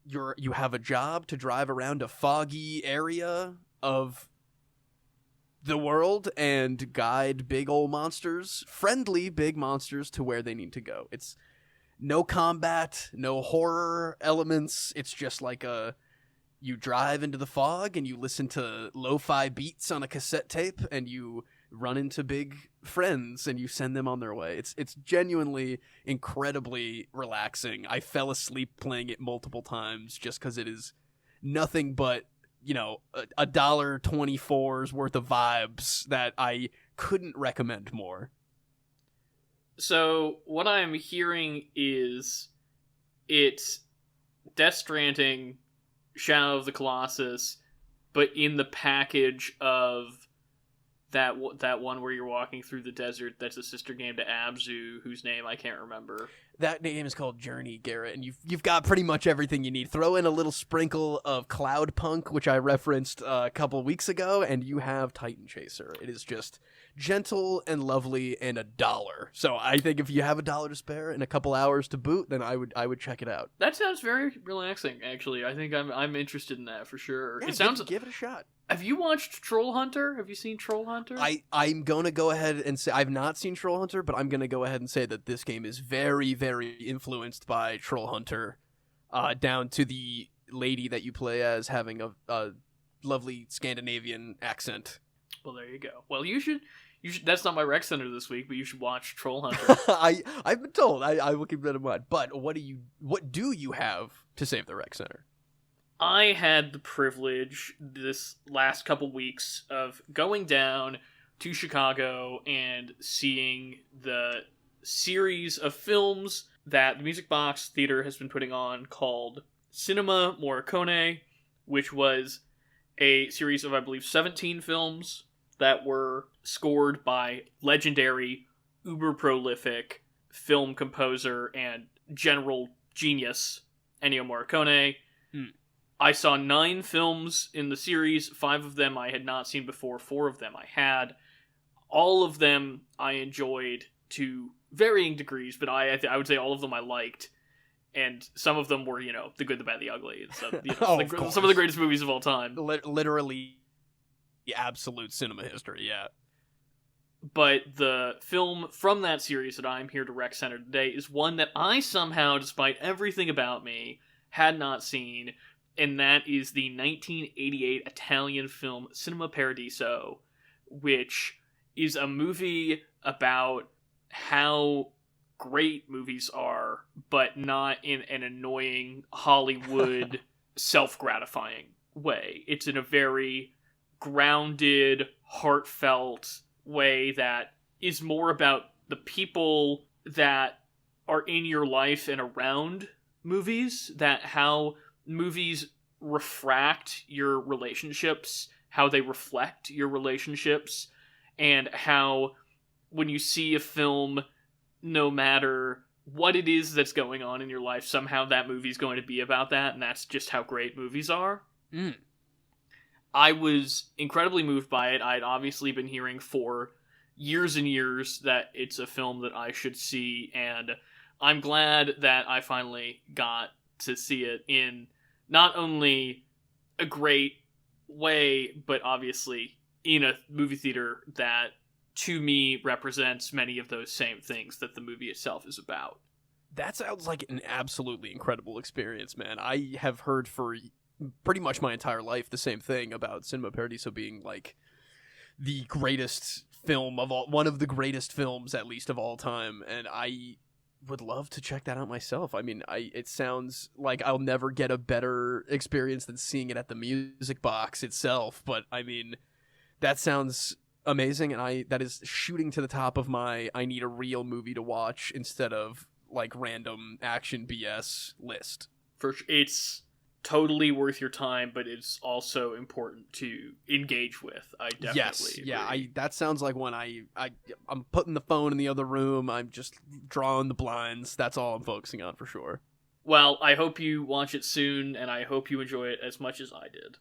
you have a job to drive around a foggy area of the world and guide big old monsters, friendly big monsters, to where they need to go. It's no combat, no horror elements. It's just like you drive into the fog and you listen to lo-fi beats on a cassette tape and you run into big friends and you send them on their way. It's genuinely incredibly relaxing. I fell asleep playing it multiple times just because it is nothing but, $1.24's worth of vibes that I couldn't recommend more. So what I'm hearing is it's Death Stranding, Shadow of the Colossus, but in the package of that one where you're walking through the desert that's a sister game to Abzu, whose name I can't remember. That game is called Journey, Garrett, and you've got pretty much everything you need. Throw in a little sprinkle of Cloudpunk, which I referenced a couple weeks ago, and you have Titan Chaser. It is just gentle and lovely and $1. So I think if you have $1 to spare and a couple hours to boot, then I would check it out. That sounds very relaxing, actually. I think I'm interested in that for sure. Yeah, it sounds. Give it a shot. Have you watched Troll Hunter? Have you seen Troll Hunter? I'm going to go ahead and say I've not seen Troll Hunter, but I'm going to go ahead and say that this game is very, very influenced by Troll Hunter, down to the lady that you play as having a lovely Scandinavian accent. Well, there you go. Well, you should. That's not my rec center this week, but you should watch Troll Hunter. I've been told. I will keep that in mind. But what do you have to save the rec center? I had the privilege this last couple weeks of going down to Chicago and seeing the series of films that the Music Box Theater has been putting on called Cinema Morricone, which was a series of, I believe, 17 films that were scored by legendary, uber-prolific film composer and general genius Ennio Morricone. I saw 9 films in the series. 5 of them I had not seen before. 4 of them I had. All of them I enjoyed to varying degrees, but I would say all of them I liked. And some of them were, The Good, the Bad, the Ugly. So, some of the greatest movies of all time. Literally the absolute cinema history, yeah. But the film from that series that I'm here to rec center today is one that I somehow, despite everything about me, had not seen. And that is the 1988 Italian film Cinema Paradiso, which is a movie about how great movies are, but not in an annoying Hollywood self-gratifying way. It's in a very grounded, heartfelt way that is more about the people that are in your life and around movies, that how movies refract your relationships, how they reflect your relationships, and how when you see a film, no matter what it is that's going on in your life, somehow that movie's going to be about that, and that's just how great movies are. I was incredibly moved by it. I'd obviously been hearing for years and years that it's a film that I should see, and I'm glad that I finally got to see it in not only a great way, but obviously in a movie theater that, to me, represents many of those same things that the movie itself is about. That sounds like an absolutely incredible experience, man. I have heard for pretty much my entire life the same thing about Cinema Paradiso being like the greatest film of all, one of the greatest films at least of all time, and I would love to check that out myself. I mean, it sounds like I'll never get a better experience than seeing it at the Music Box itself, but I mean, that sounds amazing, and that is shooting to the top of my I need a real movie to watch instead of like random action BS list. It's totally worth your time, but it's also important to engage with. I definitely agree. That sounds like when I'm putting the phone in the other room, I'm just drawing the blinds. That's all I'm focusing on for sure. Well, I hope you watch it soon, and I hope you enjoy it as much as I did.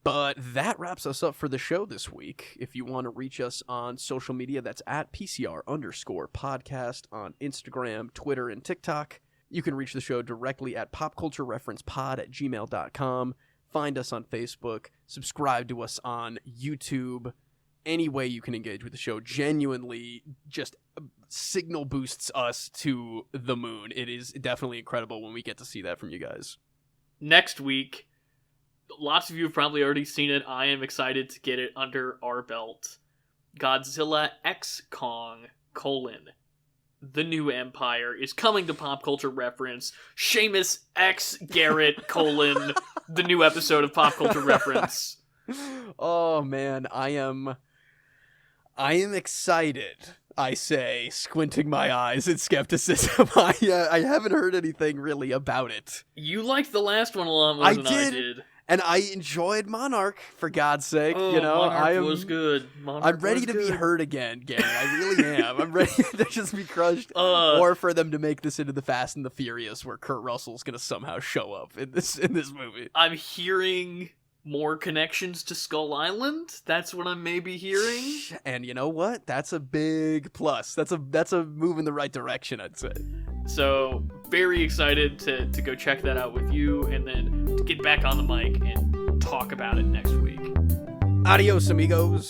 But that wraps us up for the show this week. If you want to reach us on social media, that's at @PCR_podcast on Instagram, Twitter, and TikTok. You can reach the show directly at popculturereferencepod@gmail.com. Find us on Facebook. Subscribe to us on YouTube. Any way you can engage with the show genuinely just signal boosts us to the moon. It is definitely incredible when we get to see that from you guys. Next week, lots of you have probably already seen it. I am excited to get it under our belt. Godzilla X Kong: The New Empire is coming to Pop Culture Reference. Seamus X Garrett: the new episode of Pop Culture Reference. Oh man, I am excited. I say, squinting my eyes in skepticism. I haven't heard anything really about it. You liked the last one a lot more than I did. And I enjoyed Monarch, for God's sake. Oh, Monarch was good. I'm ready to be hurt again, Gary. I really am. I'm ready to just be crushed. Or for them to make this into the Fast and the Furious, where Kurt Russell's going to somehow show up in this movie. I'm hearing more connections to Skull Island. That's what I'm maybe hearing. And you know what? That's a big plus. That's a move in the right direction, I'd say. So, very excited to go check that out with you, and then to get back on the mic and talk about it next week. Adios, amigos.